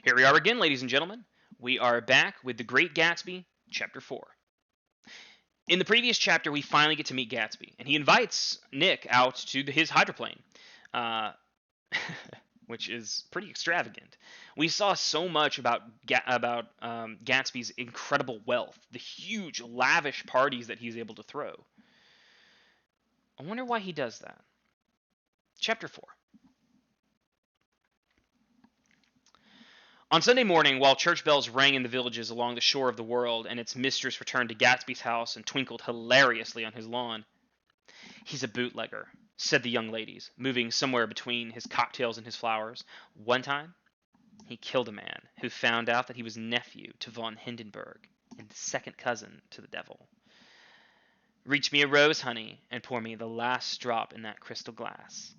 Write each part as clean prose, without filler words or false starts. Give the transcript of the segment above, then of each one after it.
Here we are again, ladies and gentlemen. We are back with The Great Gatsby, Chapter 4. In the previous chapter, we finally get to meet Gatsby, and he invites Nick out to his hydroplane, uh, which is pretty extravagant. We saw so much about Gatsby's incredible wealth, the huge, lavish parties that he's able to throw. I wonder why he does that. Chapter 4. On Sunday morning, while church bells rang in the villages along the shore of the world, and its mistress returned to Gatsby's house and twinkled hilariously on his lawn. "He's a bootlegger," said the young ladies, moving somewhere between his cocktails and his flowers. "One time, he killed a man who found out that he was nephew to von Hindenburg and second cousin to the devil. Reach me a rose, honey, and pour me the last drop in that crystal glass.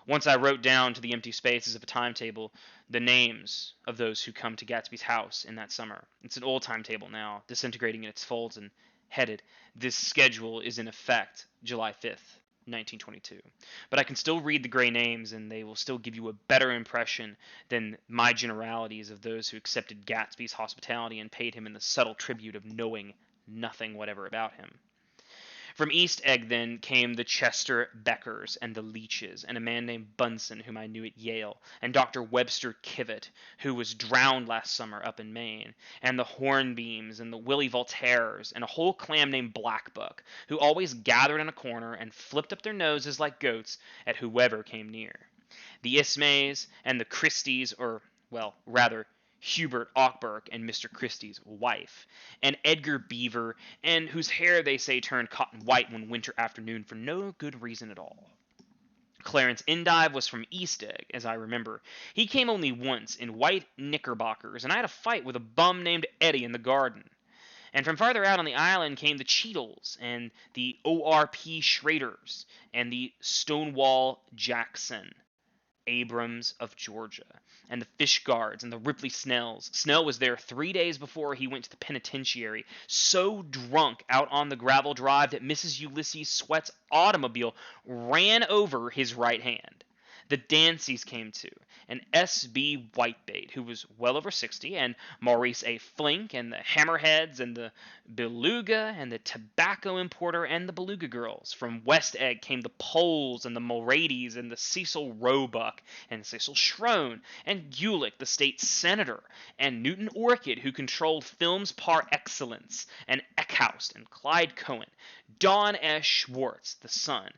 Once I wrote down to the empty spaces of a timetable the names of those who come to Gatsby's house in that summer. It's an old timetable now, disintegrating in its folds and headed, 'This schedule is in effect July 5th, 1922. But I can still read the gray names, and they will still give you a better impression than my generalities of those who accepted Gatsby's hospitality and paid him in the subtle tribute of knowing nothing whatever about him. From East Egg, then, came the Chester Beckers and the Leaches, and a man named Bunsen, whom I knew at Yale, and Dr. Webster Kivett, who was drowned last summer up in Maine, and the Hornbeams, and the Willie Voltaires, and a whole clam named Blackbuck, who always gathered in a corner and flipped up their noses like goats at whoever came near. The Ismays, and the Christies, or, well, rather, Hubert Ockberg and Mr. Christie's wife, and Edgar Beaver, and whose hair they say turned cotton white one winter afternoon for no good reason at all. Clarence Endive was from East Egg, as I remember. He came only once in white knickerbockers, and I had a fight with a bum named Eddie in the garden. And from farther out on the island came the Cheadles, and the O.R.P. Schraders, and the Stonewall Jackson Abrams of Georgia, and the Fish Guards, and the Ripley Snells. Snell was there 3 days before he went to the penitentiary, so drunk out on the gravel drive that Mrs. Ulysses Sweat's automobile ran over his right hand. The Danceys came too, and S.B. Whitebait, who was well over 60, and Maurice A. Flink, and the Hammerheads, and the Beluga, and the Tobacco Importer, and the Beluga Girls. From West Egg came the Poles, and the Mulradys, and the Cecil Roebuck, and Cecil Schrone, and Gulick, the state senator, and Newton Orchid, who controlled films par excellence, and Eckhouse, and Clyde Cohen, Don S. Schwartz, the son,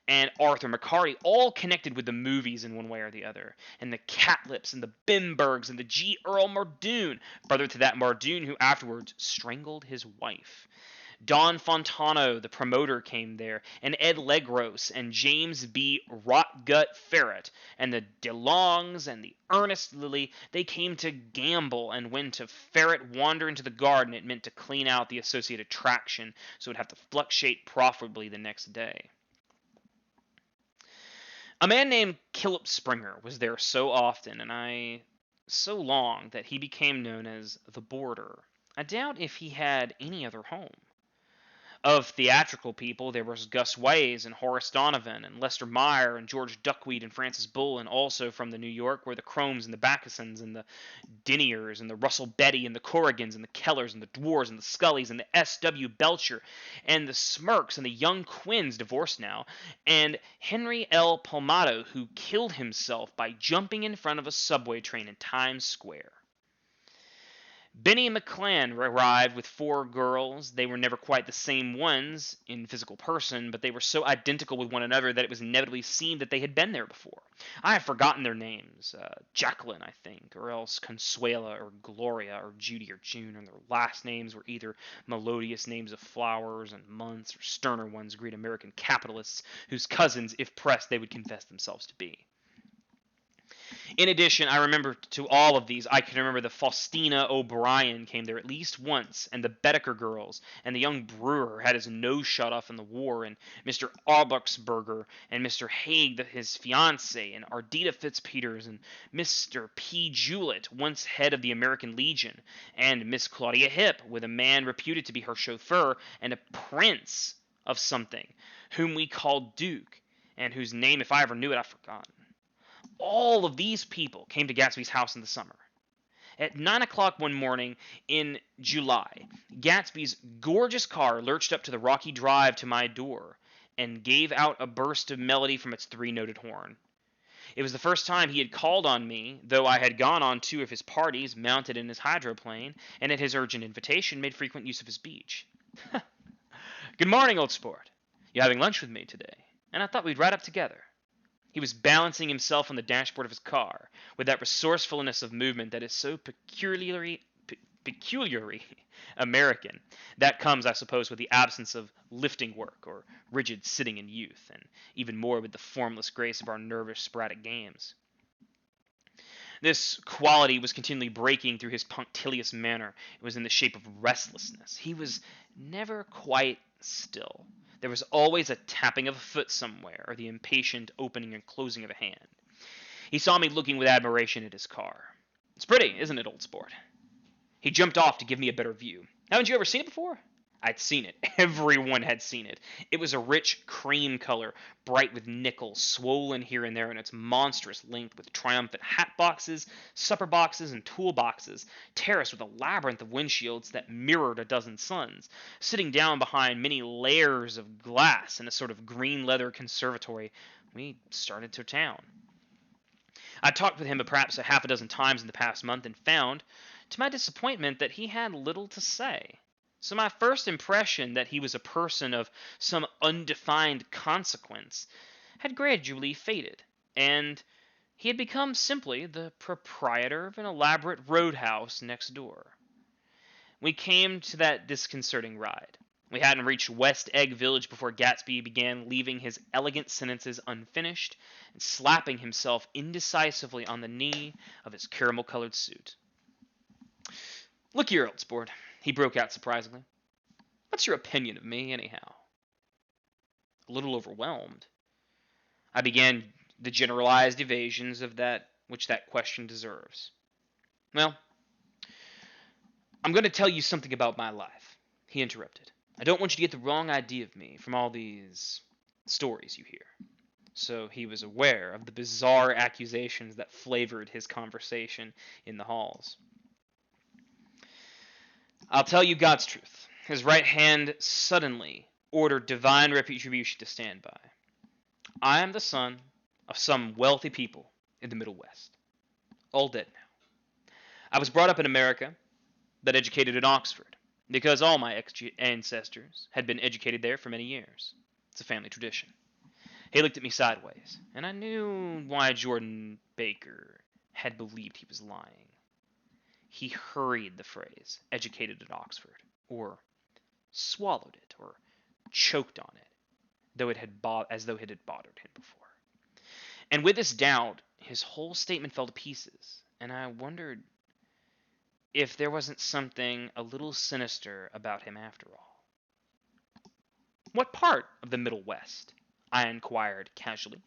and Arthur McCarty, all connected with the movies in one way or the other, and the Catlips, and the Bimbergs, and the G. Earl Mardoon, brother to that Mardoon who afterwards strangled his wife. Don Fontano, the promoter, came there, and Ed Legros, and James B. Rotgut Ferret, and the DeLongs, and the Ernest Lilly. They came to gamble, and when to ferret wander into the garden, it meant to clean out the associated traction, so it would have to fluctuate profitably the next day. A man named Kilip Springer was there so often, and so long, that he became known as the Boarder. I doubt if he had any other home. Of theatrical people, there was Gus Ways and Horace Donovan and Lester Meyer and George Duckweed and Francis Bull, and also from the New York were the Cromes and the Backesons and the Diniers and the Russell Betty and the Corrigans and the Kellers and the Dwars and the Scullys and the S.W. Belcher and the Smirks and the young Quinns, divorced now, and Henry L. Palmato, who killed himself by jumping in front of a subway train in Times Square. Benny McClan arrived with 4 girls. They were never quite the same ones in physical person, but they were so identical with one another that it was inevitably seen that they had been there before. I have forgotten their names. Jacqueline, I think, or else Consuela, or Gloria, or Judy, or June, and their last names were either melodious names of flowers and months, or sterner ones great American capitalists whose cousins, if pressed, they would confess themselves to be. In addition, I remember to all of these, I can remember the Faustina O'Brien came there at least once, and the Bedecker girls, and the young brewer had his nose shot off in the war, and Mr. Aubuchsberger, and Mr. Haig, his fiancée, and Ardita Fitzpeters, and Mr. P. Jewett, once head of the American Legion, and Miss Claudia Hip, with a man reputed to be her chauffeur, and a prince of something, whom we called Duke, and whose name, if I ever knew it, I've forgotten. All of these people came to Gatsby's house in the summer. At 9 o'clock one morning in July, Gatsby's gorgeous car lurched up to the rocky drive to my door and gave out a burst of melody from its three-noted horn. It was the first time he had called on me, though I had gone on two of his parties mounted in his hydroplane, and at his urgent invitation made frequent use of his beach. "Good morning, old sport. You having lunch with me today? And I thought we'd ride up together." He was balancing himself on the dashboard of his car, with that resourcefulness of movement that is so peculiarly American. That comes, I suppose, with the absence of lifting work or rigid sitting in youth, and even more with the formless grace of our nervous, sporadic games. This quality was continually breaking through his punctilious manner. It was in the shape of restlessness. He was never quite still. There was always a tapping of a foot somewhere, or the impatient opening and closing of a hand. He saw me looking with admiration at his car. "It's pretty, isn't it, old sport?" He jumped off to give me a better view. "Haven't you ever seen it before?" I'd seen it. Everyone had seen it. It was a rich cream color, bright with nickel, swollen here and there in its monstrous length with triumphant hat boxes, supper boxes, and tool boxes, terraced with a labyrinth of windshields that mirrored a dozen suns, sitting down behind many layers of glass in a sort of green leather conservatory. We started to town. I talked with him perhaps a half a dozen times in the past month and found, to my disappointment, that he had little to say. So my first impression that he was a person of some undefined consequence had gradually faded, and he had become simply the proprietor of an elaborate roadhouse next door. We came to that disconcerting ride. We hadn't reached West Egg Village before Gatsby began leaving his elegant sentences unfinished and slapping himself indecisively on the knee of his caramel-colored suit. "Look here, old sport," he broke out surprisingly. "What's your opinion of me, anyhow?" A little overwhelmed, I began the generalized evasions of that which that question deserves. "Well, I'm going to tell you something about my life," he interrupted. "I don't want you to get the wrong idea of me from all these stories you hear." So he was aware of the bizarre accusations that flavored his conversation in the halls. "I'll tell you God's truth." His right hand suddenly ordered divine retribution to stand by. "I am the son of some wealthy people in the Middle West. All dead now. I was brought up in America, but educated at Oxford, because all my ancestors had been educated there for many years. It's a family tradition." He looked at me sideways, and I knew why Jordan Baker had believed he was lying. He hurried the phrase, "educated at Oxford," or swallowed it, or choked on it, as though it had bothered him before. And with this doubt, his whole statement fell to pieces, and I wondered if there wasn't something a little sinister about him after all. "What part of the Middle West?" I inquired casually.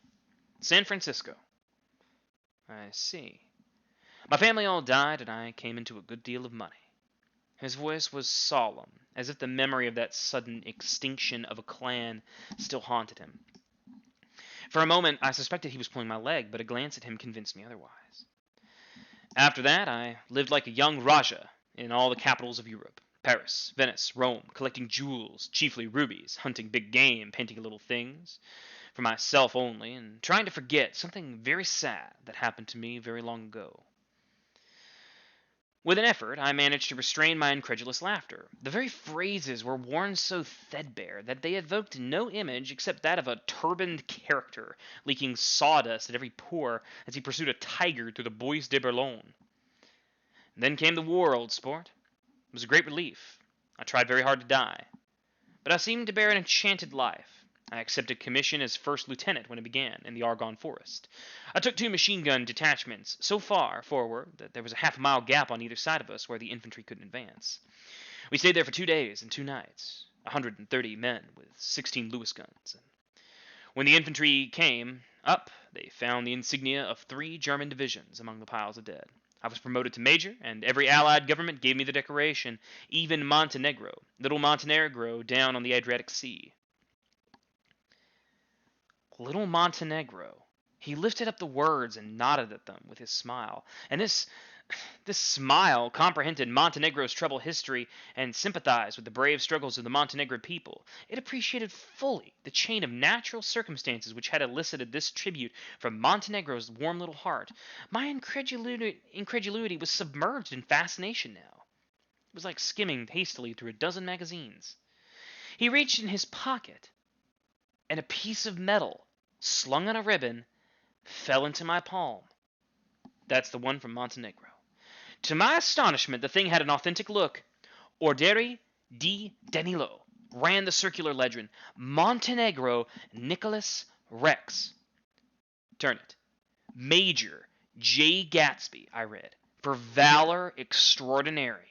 "San Francisco." "I see. My family all died, and I came into a good deal of money." His voice was solemn, as if the memory of that sudden extinction of a clan still haunted him. For a moment, I suspected he was pulling my leg, but a glance at him convinced me otherwise. "After that, I lived like a young Rajah in all the capitals of Europe. Paris, Venice, Rome, collecting jewels, chiefly rubies, hunting big game, painting little things, for myself only, and trying to forget something very sad that happened to me very long ago." With an effort, I managed to restrain my incredulous laughter. The very phrases were worn so threadbare that they evoked no image except that of a turbaned character leaking sawdust at every pore as he pursued a tiger through the Bois de Boulogne. "Then came the war, old sport. It was a great relief. I tried very hard to die. But I seemed to bear an enchanted life. I accepted commission as first lieutenant when it began, in the Argonne Forest. I took 2 machine-gun detachments so far forward that there was a half-mile gap on either side of us where the infantry couldn't advance. We stayed there for 2 days and 2 nights, 130 men with 16 Lewis guns. And when the infantry came up, they found the insignia of 3 German divisions among the piles of dead. I was promoted to major, and every Allied government gave me the decoration, even Montenegro, little Montenegro down on the Adriatic Sea. Little Montenegro. He lifted up the words and nodded at them with his smile, and this This smile comprehended Montenegro's troubled history and sympathized with the brave struggles of the Montenegrin people. It appreciated fully the chain of natural circumstances which had elicited this tribute from Montenegro's warm little heart. My incredulity was submerged in fascination now. It was like skimming hastily through a dozen magazines. He reached in his pocket, and a piece of metal, slung on a ribbon, fell into my palm. That's the one from Montenegro. To my astonishment, the thing had an authentic look. Ordere di Danilo, ran the circular legend. Montenegro Nicholas Rex. Turn it. Major J. Gatsby, I read. For valor extraordinary.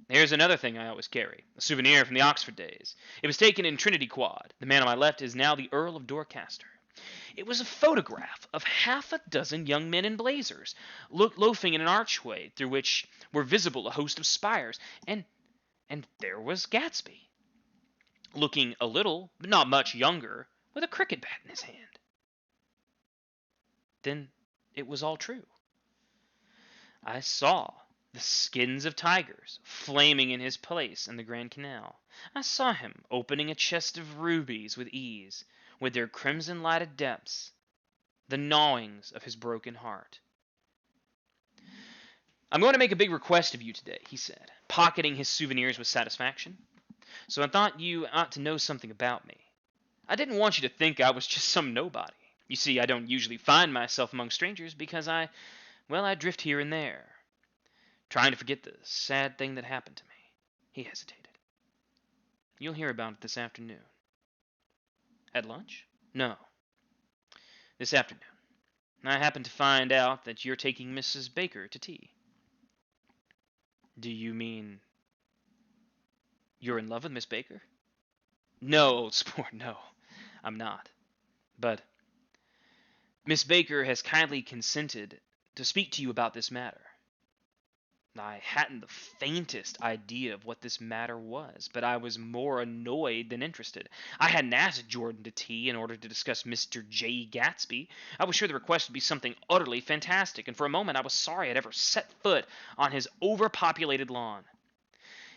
Here's another thing I always carry. A souvenir from the Oxford days. It was taken in Trinity Quad. The man on my left is now the Earl of Dorchester. It was a photograph of half a dozen young men in blazers, loafing in an archway through which were visible a host of spires, and there was Gatsby, looking a little, but not much younger, with a cricket bat in his hand. Then it was all true. I saw the skins of tigers flaming in his place in the Grand Canal. I saw him opening a chest of rubies with ease, with their crimson-lighted depths, the gnawings of his broken heart. I'm going to make a big request of you today, he said, pocketing his souvenirs with satisfaction. So I thought you ought to know something about me. I didn't want you to think I was just some nobody. You see, I don't usually find myself among strangers because I drift here and there, trying to forget the sad thing that happened to me. He hesitated. You'll hear about it this afternoon. At lunch? No. This afternoon. I happen to find out that you're taking Mrs. Baker to tea. Do you mean you're in love with Miss Baker? No, old sport, no. I'm not. But Miss Baker has kindly consented to speak to you about this matter. I hadn't the faintest idea of what this matter was, but I was more annoyed than interested. I hadn't asked Jordan to tea in order to discuss Mr. J. Gatsby. I was sure the request would be something utterly fantastic, and for a moment I was sorry I'd ever set foot on his overpopulated lawn.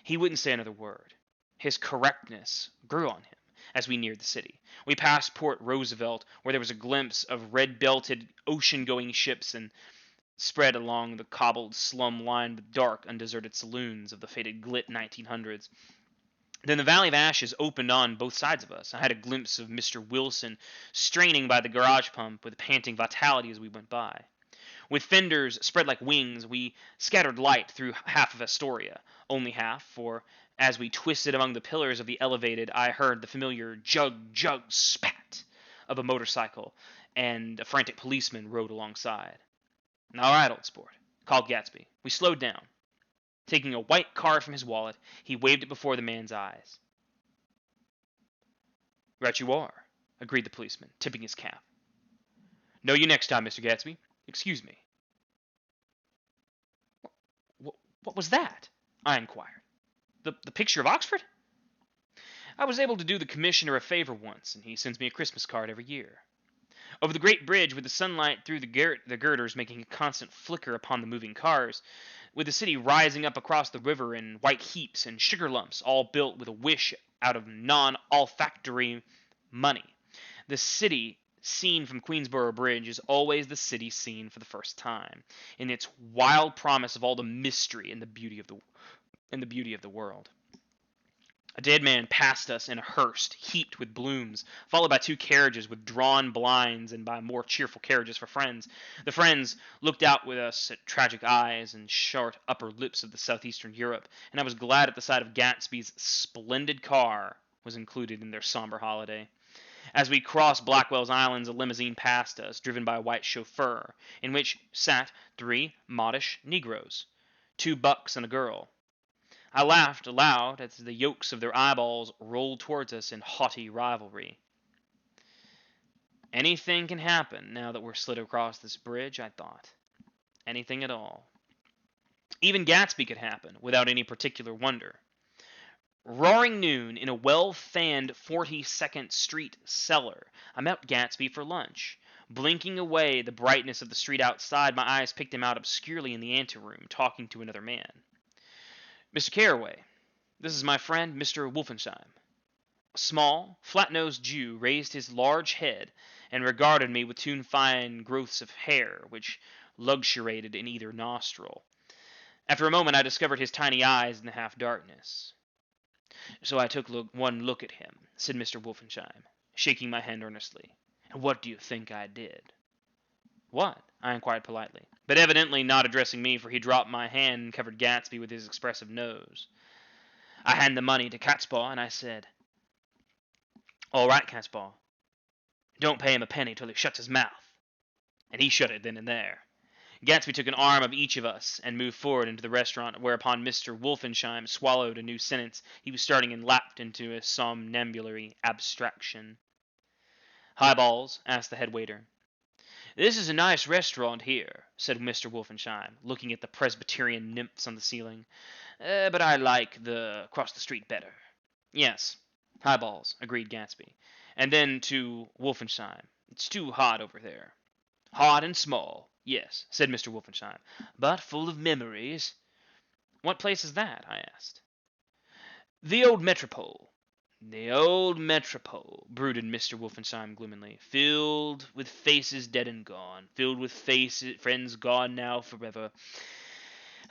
He wouldn't say another word. His correctness grew on him as we neared the city. We passed Port Roosevelt, where there was a glimpse of red-belted ocean-going ships, and spread along the cobbled slum lined with dark, undeserted saloons of the faded glit 1900s. Then the Valley of Ashes opened on both sides of us. I had a glimpse of Mr. Wilson straining by the garage pump with panting vitality as we went by. With fenders spread like wings, we scattered light through half of Astoria. Only half, for as we twisted among the pillars of the elevated, I heard the familiar jug, spat of a motorcycle, and a frantic policeman rode alongside. All right, old sport, called Gatsby. We slowed down. Taking a white card from his wallet, he waved it before the man's eyes. Right you are, agreed the policeman, tipping his cap. Know you next time, Mr. Gatsby. Excuse me. What was that? I inquired. The picture of Oxford? I was able to do the commissioner a favor once, and he sends me a Christmas card every year. Over the great bridge, with the sunlight through the girders making a constant flicker upon the moving cars, with the city rising up across the river in white heaps and sugar lumps, all built with a wish out of non-olfactory money. The city seen from Queensboro Bridge is always the city seen for the first time, in its wild promise of all the mystery and the beauty of the world. A dead man passed us in a hearse heaped with blooms, followed by two carriages with drawn blinds and by more cheerful carriages for friends. The friends looked out with us at tragic eyes and short upper lips of the southeastern Europe, and I was glad at the sight of Gatsby's splendid car was included in their somber holiday. As we crossed Blackwell's Islands, a limousine passed us, driven by a white chauffeur, in which sat 3 modish Negroes, 2 bucks and a girl. I laughed aloud as the yolks of their eyeballs rolled towards us in haughty rivalry. Anything can happen now that we're slid across this bridge, I thought. Anything at all. Even Gatsby could happen, without any particular wonder. Roaring noon in a well-fanned 42nd Street cellar, I met Gatsby for lunch. Blinking away the brightness of the street outside, my eyes picked him out obscurely in the anteroom, talking to another man. "Mr. Carroway, this is my friend, Mr. Wolfenheim." A small, flat-nosed Jew raised his large head and regarded me with two fine growths of hair, which luxuriated in either nostril. After a moment I discovered his tiny eyes in the half-darkness. "So I took one look at him," said Mr. Wolfenheim, shaking my hand earnestly. "And what do you think I did?" "What?" I inquired politely, but evidently not addressing me, for he dropped my hand and covered Gatsby with his expressive nose. "I handed the money to Catspaw, and I said, 'All right, Catspaw. Don't pay him a penny till he shuts his mouth.' And he shut it then and there." Gatsby took an arm of each of us and moved forward into the restaurant, whereupon Mr. Wolfenheim swallowed a new sentence he was starting and lapsed into a somnambulary abstraction. "Highballs?" asked the head waiter. "This is a nice restaurant here," said Mr. Wolfenheim, looking at the Presbyterian nymphs on the ceiling. "But I like the across the street better." "Yes, highballs," agreed Gatsby. And then to Wolfenheim, "It's too hot over there." "Hot and small, yes," said Mr. Wolfenheim, "but full of memories." "What place is that?" I asked. "The old Metropole." "The old Metropole," brooded Mr. Wolfenheim gloomily, "filled with faces dead and gone, filled with friends gone now forever.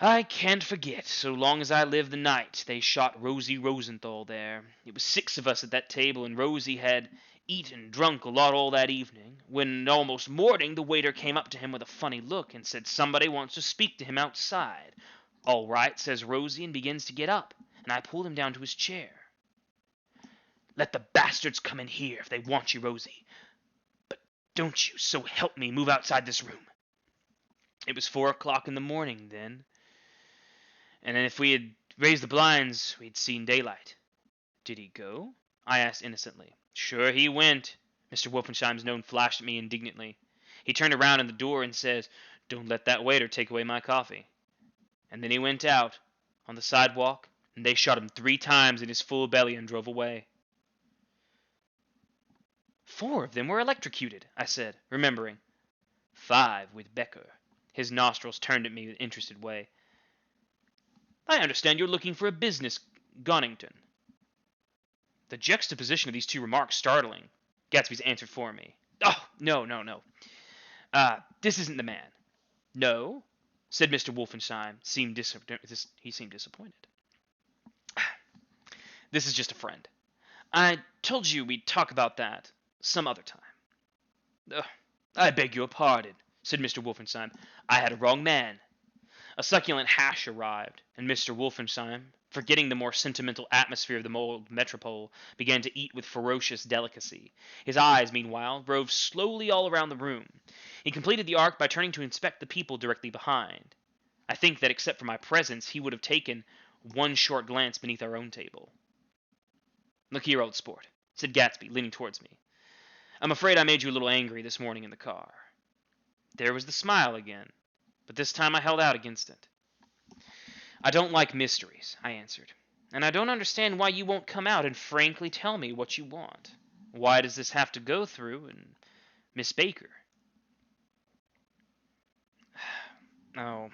I can't forget, so long as I live, the night they shot Rosie Rosenthal there. It was 6 of us at that table, and Rosie had eaten, drunk a lot all that evening, when almost morning the waiter came up to him with a funny look and said somebody wants to speak to him outside. 'All right,' says Rosie, and begins to get up, and I pulled him down to his chair. 'Let the bastards come in here if they want you, Rosie. But don't you, so help me, move outside this room.' It was 4 o'clock in the morning then, and if we had raised the blinds we'd seen daylight." "Did he go?" I asked innocently. "Sure he went." Mr. Wolfenheim's nose flashed at me indignantly. He turned around in the door and says, "Don't let that waiter take away my coffee." And then he went out on the sidewalk, and they shot him 3 times in his full belly and drove away. 4 of them were electrocuted," I said, remembering. 5 with Becker. His nostrils turned at me in an interested way. "I understand you're looking for a business, Gonington." The juxtaposition of these 2 remarks startling. Gatsby's answered for me. "Oh, no. This isn't the man." "No?" said Mr. Wolfenheim. He seemed disappointed. "This is just a friend. I told you we'd talk about that some other time." "I beg your pardon," said Mr. Wolfenheim. "I had a wrong man." A succulent hash arrived, and Mr. Wolfenheim, forgetting the more sentimental atmosphere of the old metropole, began to eat with ferocious delicacy. His eyes, meanwhile, roved slowly all around the room. He completed the arc by turning to inspect the people directly behind. I think that except for my presence, he would have taken one short glance beneath our own table. "Look here, old sport," said Gatsby, leaning towards me. "I'm afraid I made you a little angry this morning in the car." There was the smile again, but this time I held out against it. "I don't like mysteries," I answered, "and I don't understand why you won't come out and frankly tell me what you want. Why does this have to go through Miss Baker?" "Oh,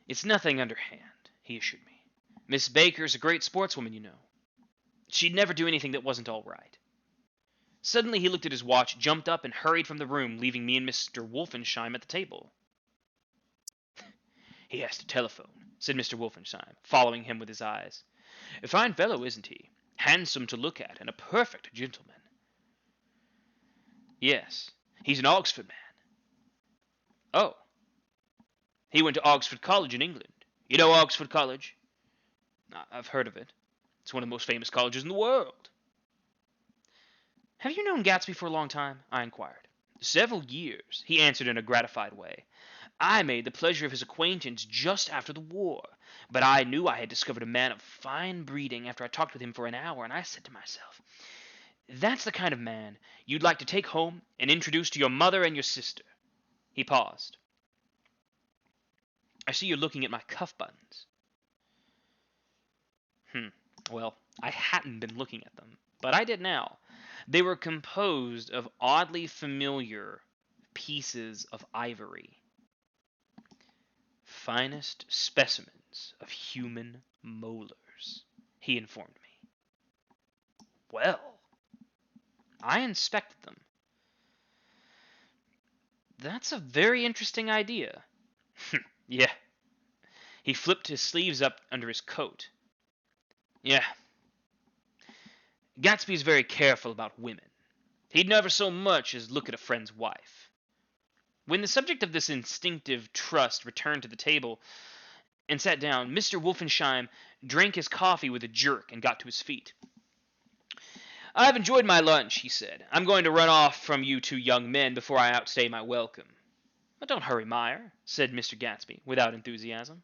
it's nothing underhand," he assured me. "Miss Baker's a great sportswoman, you know. She'd never do anything that wasn't all right." Suddenly he looked at his watch, jumped up, and hurried from the room, leaving me and Mr. Wolfenheim at the table. "He has to telephone," said Mr. Wolfenheim, following him with his eyes. "A fine fellow, isn't he? Handsome to look at, and a perfect gentleman." "Yes, he's an Oxford man." "Oh. He went to Oxford College in England. You know Oxford College?" "I've heard of it. It's one of the most famous colleges in the world." "Have you known Gatsby for a long time?" I inquired. "Several years," he answered in a gratified way. "I made the pleasure of his acquaintance just after the war, but I knew I had discovered a man of fine breeding after I talked with him for an hour, and I said to myself, 'That's the kind of man you'd like to take home and introduce to your mother and your sister.'" He paused. "I see you're looking at my cuff buttons." Well, I hadn't been looking at them. But I did now. They were composed of oddly familiar pieces of ivory. Finest specimens of human molars, he informed me. Well, I inspected them. That's a very interesting idea. Yeah. He flipped his sleeves up under his coat. Yeah. Gatsby's very careful about women. He'd never so much as look at a friend's wife. When the subject of this instinctive trust returned to the table and sat down, Mr. Wolfensheim drank his coffee with a jerk and got to his feet. I've enjoyed my lunch, he said. I'm going to run off from you two young men before I outstay my welcome. But don't hurry, Meyer, said Mr. Gatsby, without enthusiasm.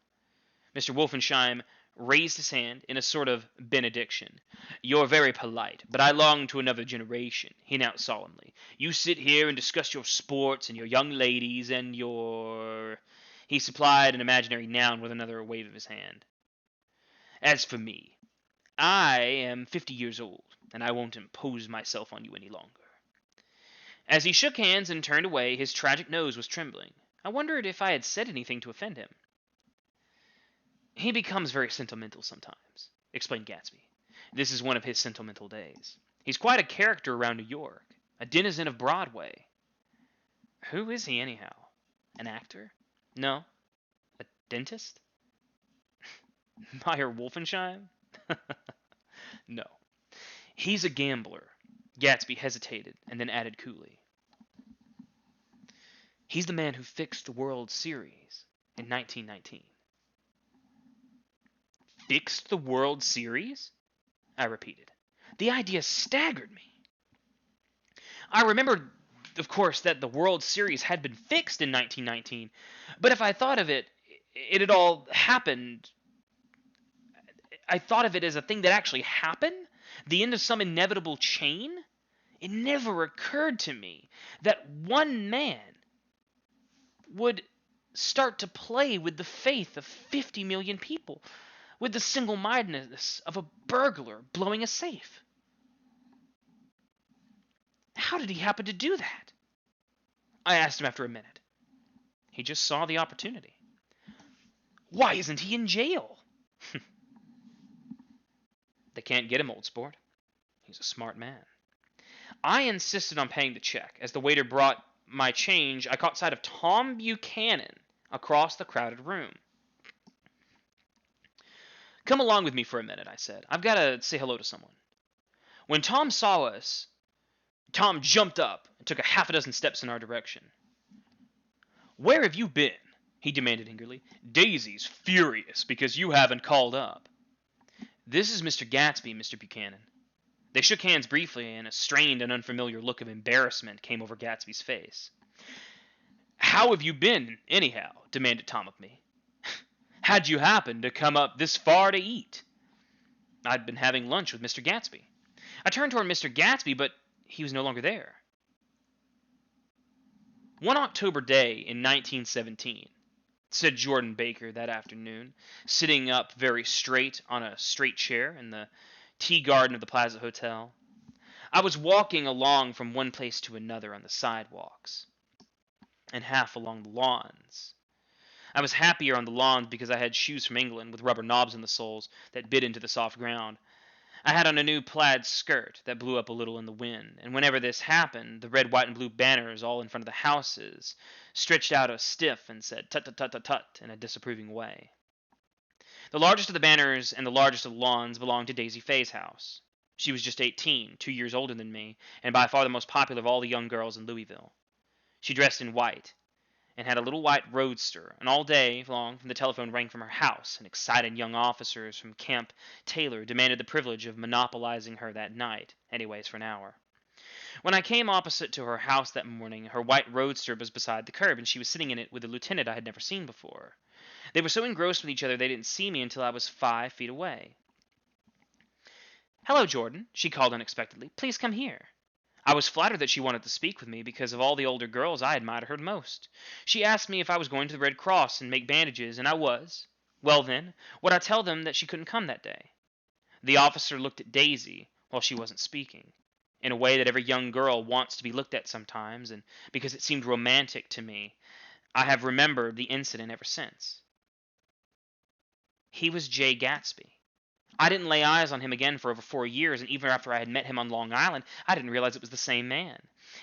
Mr. Wolfensheim raised his hand in a sort of benediction. You're very polite, but I belong to another generation, he announced solemnly. You sit here and discuss your sports and your young ladies and your... He supplied an imaginary noun with another wave of his hand. As for me, I am 50 years old, and I won't impose myself on you any longer. As he shook hands and turned away, his tragic nose was trembling. I wondered if I had said anything to offend him. He becomes very sentimental sometimes, explained Gatsby. This is one of his sentimental days. He's quite a character around New York, a denizen of Broadway. Who is he, anyhow? An actor? No. A dentist? Meyer Wolfensheim? No. He's a gambler. Gatsby hesitated and then added coolly. He's the man who fixed the World Series in 1919. Fixed the World Series? I repeated. The idea staggered me. I remembered, of course, that the World Series had been fixed in 1919, but if I thought of it, it had all happened. I thought of it as a thing that actually happened, the end of some inevitable chain. It never occurred to me that one man would start to play with the faith of 50 million people, with the single-mindedness of a burglar blowing a safe. How did he happen to do that? I asked him after a minute. He just saw the opportunity. Why isn't he in jail? They can't get him, old sport. He's a smart man. I insisted on paying the check. As the waiter brought my change, I caught sight of Tom Buchanan across the crowded room. Come along with me for a minute, I said. I've got to say hello to someone. When Tom saw us, Tom jumped up and took a half a dozen steps in our direction. Where have you been? He demanded angrily. Daisy's furious because you haven't called up. This is Mr. Gatsby, Mr. Buchanan. They shook hands briefly, and a strained and unfamiliar look of embarrassment came over Gatsby's face. How have you been, anyhow? Demanded Tom of me. How'd you happen to come up this far to eat? I'd been having lunch with Mr. Gatsby. I turned toward Mr. Gatsby, but he was no longer there. One October day in 1917, said Jordan Baker that afternoon, sitting up very straight on a straight chair in the tea garden of the Plaza Hotel. I was walking along from one place to another on the sidewalks and half along the lawns. I was happier on the lawns because I had shoes from England with rubber knobs in the soles that bit into the soft ground. I had on a new plaid skirt that blew up a little in the wind, and whenever this happened, the red, white, and blue banners all in front of the houses stretched out a stiff and said tut-tut-tut-tut-tut in a disapproving way. The largest of the banners and the largest of the lawns belonged to Daisy Fay's house. She was just 18, 2 years older than me, and by far the most popular of all the young girls in Louisville. She dressed in white, and had a little white roadster, and all day long the telephone rang from her house, and excited young officers from Camp Taylor demanded the privilege of monopolizing her that night, anyways for an hour. When I came opposite to her house that morning, her white roadster was beside the curb, and she was sitting in it with a lieutenant I had never seen before. They were so engrossed with each other they didn't see me until I was 5 feet away. Hello, Jordan, she called unexpectedly. Please come here. I was flattered that she wanted to speak with me because of all the older girls I admired her most. She asked me if I was going to the Red Cross and make bandages, and I was. Well then, would I tell them that she couldn't come that day? The officer looked at Daisy, while she wasn't speaking, in a way that every young girl wants to be looked at sometimes, and because it seemed romantic to me, I have remembered the incident ever since. He was Jay Gatsby. I didn't lay eyes on him again for over 4 years, and even after I had met him on Long Island, I didn't realize it was the same man.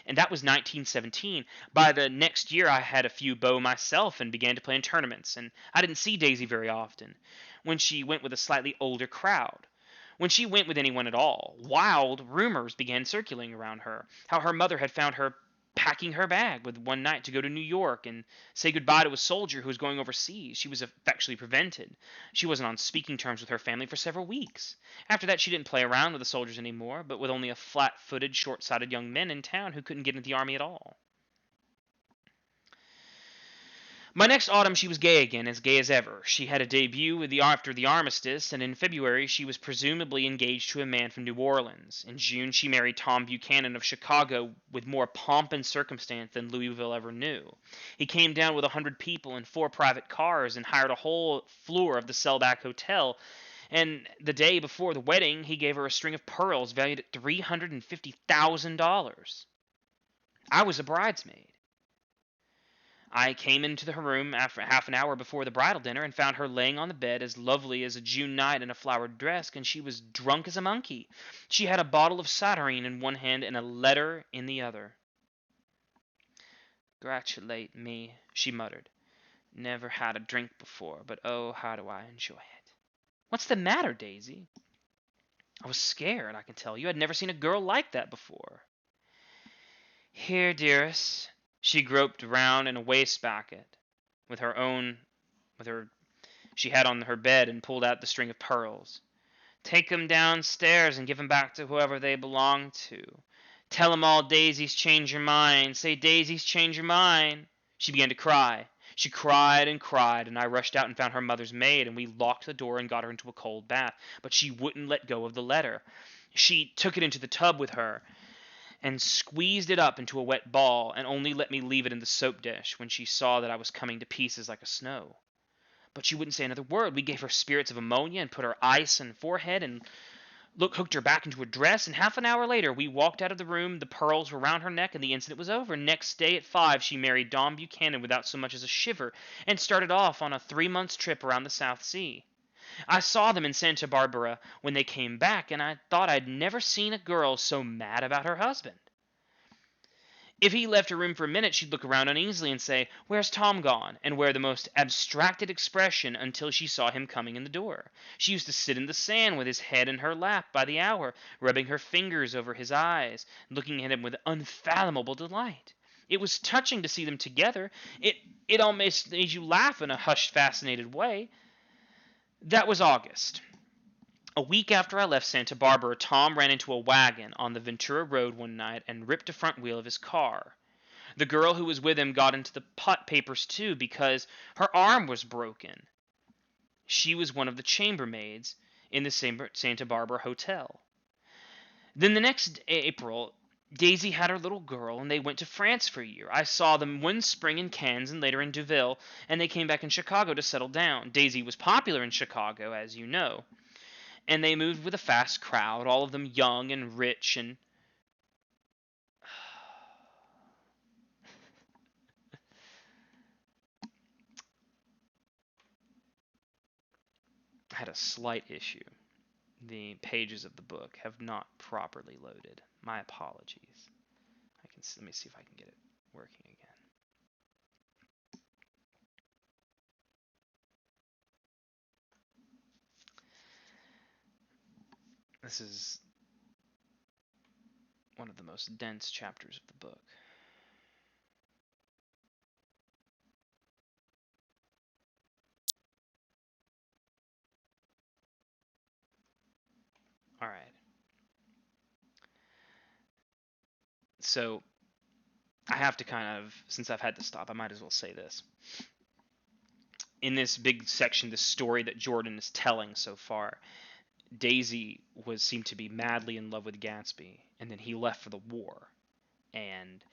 And that was 1917. By the next year, I had a few beaux myself and began to play in tournaments, and I didn't see Daisy very often, when she went with a slightly older crowd. When she went with anyone at all, wild rumors began circulating around her, how her mother had found her packing her bag with one night to go to New York and say goodbye to a soldier who was going overseas. She was effectually prevented. She wasn't on speaking terms with her family for several weeks. After that, she didn't play around with the soldiers anymore, but with only a flat-footed, short-sighted young men in town who couldn't get into the army at all. By next autumn she was gay as ever. She had a debut after the armistice, and in February she was presumably engaged to a man from New Orleans. In June she married Tom Buchanan of Chicago with more pomp and circumstance than Louisville ever knew. He came down with 100 people in 4 private cars and hired a whole floor of the Selback Hotel, and the day before the wedding he gave her a string of pearls valued at $350,000. I was a bridesmaid. I came into her room after half an hour before the bridal dinner and found her laying on the bed as lovely as a June night in a flowered dress, and she was drunk as a monkey. She had a bottle of ciderine in one hand and a letter in the other. "Gratulate me," she muttered. "Never had a drink before, but oh, how do I enjoy it." "What's the matter, Daisy?" I was scared, I can tell you. I'd never seen a girl like that before. "Here, dearest." She groped round in a wastebasket with her she had on her bed and pulled out the string of pearls. "Take 'em downstairs and give 'em back to whoever they belong to. Tell 'em all Daisy's changed her mind. Say Daisy's changed her mind." She began to cry. She cried, and I rushed out and found her mother's maid, and we locked the door and got her into a cold bath. But she wouldn't let go of the letter. She took it into the tub with her and squeezed it up into a wet ball, and only let me leave it in the soap dish when she saw that I was coming to pieces like a snow. But she wouldn't say another word. We gave her spirits of ammonia and put her ice in her forehead and hooked her back into a dress, and half an hour later we walked out of the room. The pearls were round her neck, and the incident was over. Next day at 5 she married Don Buchanan without so much as a shiver, and started off on a 3 months' trip around the South Sea. I saw them in Santa Barbara when they came back, and I thought I'd never seen a girl so mad about her husband. If he left her room for a minute, she'd look around uneasily and say, "Where's Tom gone?" and wear the most abstracted expression until she saw him coming in the door. She used to sit in the sand with his head in her lap by the hour, rubbing her fingers over his eyes, looking at him with unfathomable delight. It was touching to see them together. It almost made you laugh in a hushed, fascinated way. That was August. A week after I left Santa Barbara, Tom ran into a wagon on the Ventura Road one night and ripped a front wheel of his car. The girl who was with him got into the papers too because her arm was broken. She was one of the chambermaids in the Santa Barbara hotel. Then the next April, Daisy had her little girl, and they went to France for a year. I saw them one spring in Cannes and later in Deauville, and they came back in Chicago to settle down. Daisy was popular in Chicago, as you know, and they moved with a fast crowd, all of them young and rich, and I had a slight issue. The pages of the book have not properly loaded. My apologies. Let me see if I can get it working again. This is one of the most dense chapters of the book. All right. So I have to since I've had to stop, I might as well say this. In this big section, the story that Jordan is telling so far, Daisy seemed to be madly in love with Gatsby, and then he left for the war, and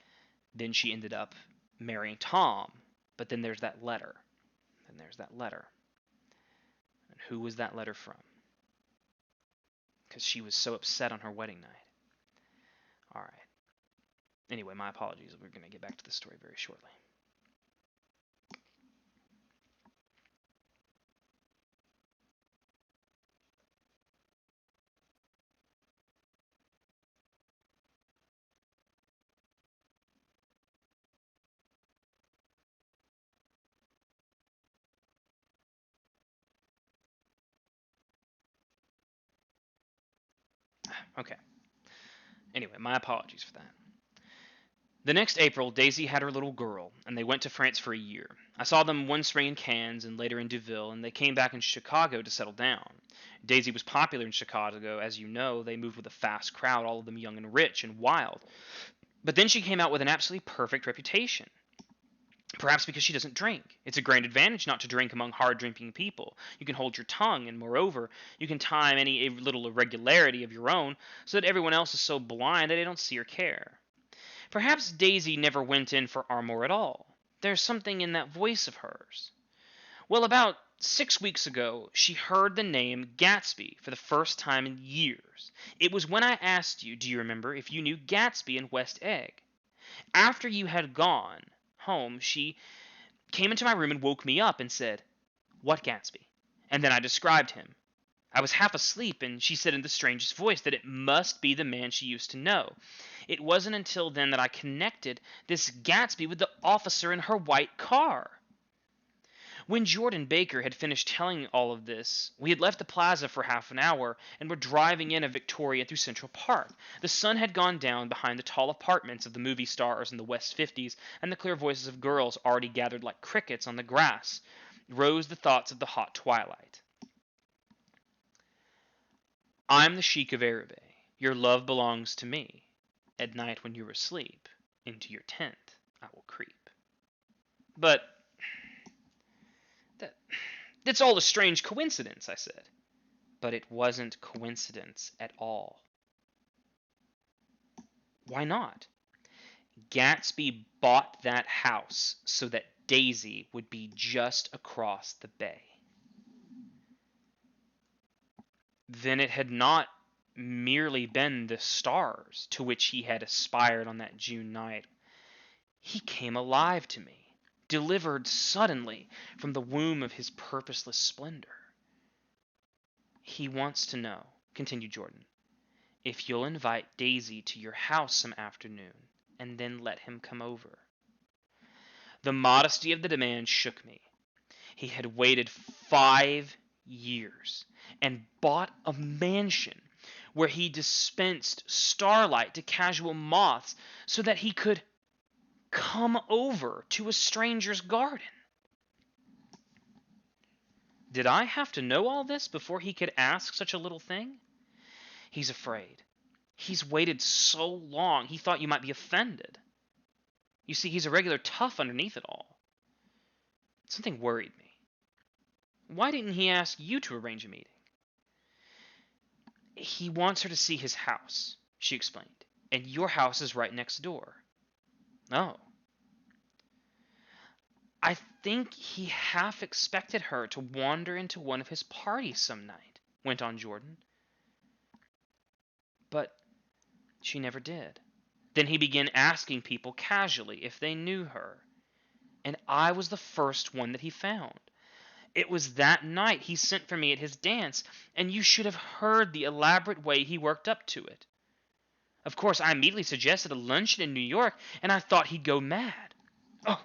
then she ended up marrying Tom. But then there's that letter. And who was that letter from? because she was so upset on her wedding night. All right. Anyway, my apologies. We're going to get back to the story very shortly. Okay. Anyway, my apologies for that. The next April, Daisy had her little girl, and they went to France for a year. I saw them one spring in Cannes and later in Deauville, and they came back in Chicago to settle down. Daisy was popular in Chicago, as you know. They moved with a fast crowd, all of them young and rich and wild. But then she came out with an absolutely perfect reputation. Perhaps because she doesn't drink. It's a great advantage not to drink among hard-drinking people. You can hold your tongue, and moreover, you can time any little irregularity of your own so that everyone else is so blind that they don't see or care. Perhaps Daisy never went in for Armour at all. There's something in that voice of hers. Well, about 6 weeks ago, she heard the name Gatsby for the first time in years. It was when I asked you, do you remember, if you knew Gatsby in West Egg. After you had gone home, she came into my room and woke me up and said, "What Gatsby?" And then I described him. I was half asleep, and she said in the strangest voice that it must be the man she used to know. It wasn't until then that I connected this Gatsby with the officer in her white car. When Jordan Baker had finished telling all of this, we had left the plaza for half an hour and were driving in a Victoria through Central Park. The sun had gone down behind the tall apartments of the movie stars in the West 50s, and the clear voices of girls already gathered like crickets on the grass rose the thoughts of the hot twilight. I'm the Sheik of Araby. Your love belongs to me. At night when you're asleep, into your tent I will creep. But that's all a strange coincidence, I said. But it wasn't coincidence at all. Why not? Gatsby bought that house so that Daisy would be just across the bay. Then it had not merely been the stars to which he had aspired on that June night. He came alive to me, delivered suddenly from the womb of his purposeless splendor. He wants to know, continued Jordan, if you'll invite Daisy to your house some afternoon, and then let him come over. The modesty of the demand shook me. He had waited 5 years and bought a mansion where he dispensed starlight to casual moths so that he could come over to a stranger's garden. Did I have to know all this before he could ask such a little thing? He's afraid. He's waited so long, he thought you might be offended. You see, he's a regular tough underneath it all. Something worried me. Why didn't he ask you to arrange a meeting? He wants her to see his house, she explained, and your house is right next door. Oh. I think he half expected her to wander into one of his parties some night, went on Jordan. But she never did. Then he began asking people casually if they knew her, and I was the first one that he found. It was that night he sent for me at his dance, and you should have heard the elaborate way he worked up to it. Of course, I immediately suggested a luncheon in New York, and I thought he'd go mad. Oh,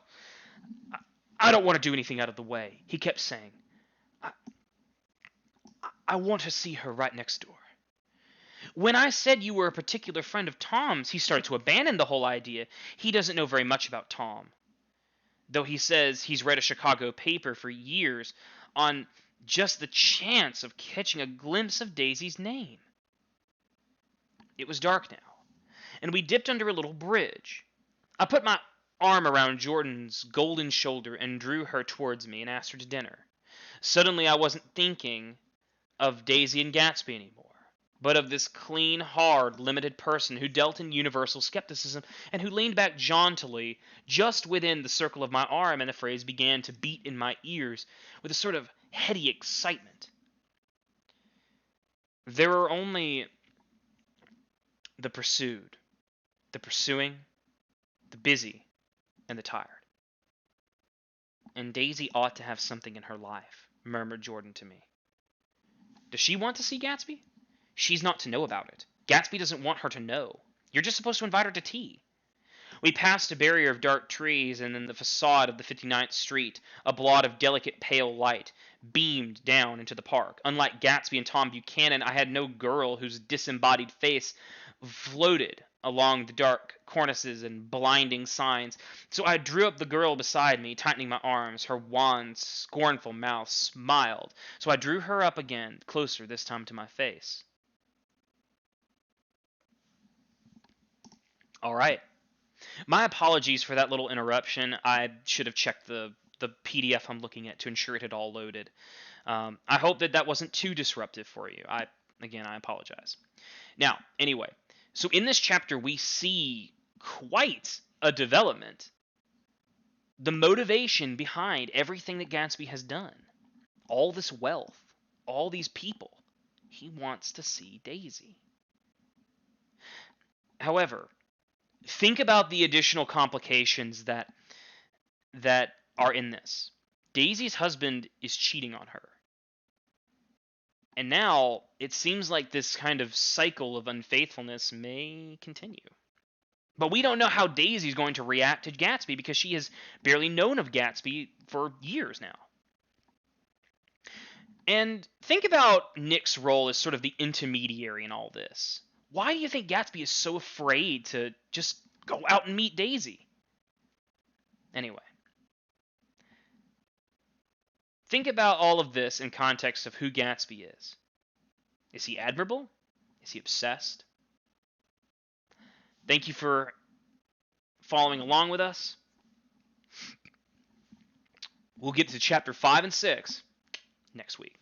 I don't want to do anything out of the way, he kept saying. I want to see her right next door. When I said you were a particular friend of Tom's, he started to abandon the whole idea. He doesn't know very much about Tom, though he says he's read a Chicago paper for years on just the chance of catching a glimpse of Daisy's name. It was dark now, and we dipped under a little bridge. I put my arm around Jordan's golden shoulder and drew her towards me and asked her to dinner. Suddenly I wasn't thinking of Daisy and Gatsby anymore, but of this clean, hard, limited person who dealt in universal skepticism and who leaned back jauntily just within the circle of my arm, and the phrase began to beat in my ears with a sort of heady excitement. There are only the pursued, the pursuing, the busy, and the tired. And Daisy ought to have something in her life, murmured Jordan to me. Does she want to see Gatsby? She's not to know about it. Gatsby doesn't want her to know. You're just supposed to invite her to tea. We passed a barrier of dark trees, and then the facade of the 59th Street, a blot of delicate pale light, beamed down into the park. Unlike Gatsby and Tom Buchanan, I had no girl whose disembodied face floated along the dark cornices and blinding signs. So I drew up the girl beside me, tightening my arms. Her wan, scornful mouth smiled. So I drew her up again, closer this time to my face. All right. My apologies for that little interruption. I should have checked the PDF I'm looking at to ensure it had all loaded. I hope that wasn't too disruptive for you. I apologize. Now, anyway, so in this chapter we see quite a development. The motivation behind everything that Gatsby has done, all this wealth, all these people, he wants to see Daisy. However, think about the additional complications that are in this. Daisy's husband is cheating on her. And now it seems like this kind of cycle of unfaithfulness may continue. But we don't know how Daisy's going to react to Gatsby because she has barely known of Gatsby for years now. And think about Nick's role as sort of the intermediary in all this. Why do you think Gatsby is so afraid to just go out and meet Daisy? Anyway. Think about all of this in context of who Gatsby is. Is he admirable? Is he obsessed? Thank you for following along with us. We'll get to chapter 5 and 6 next week.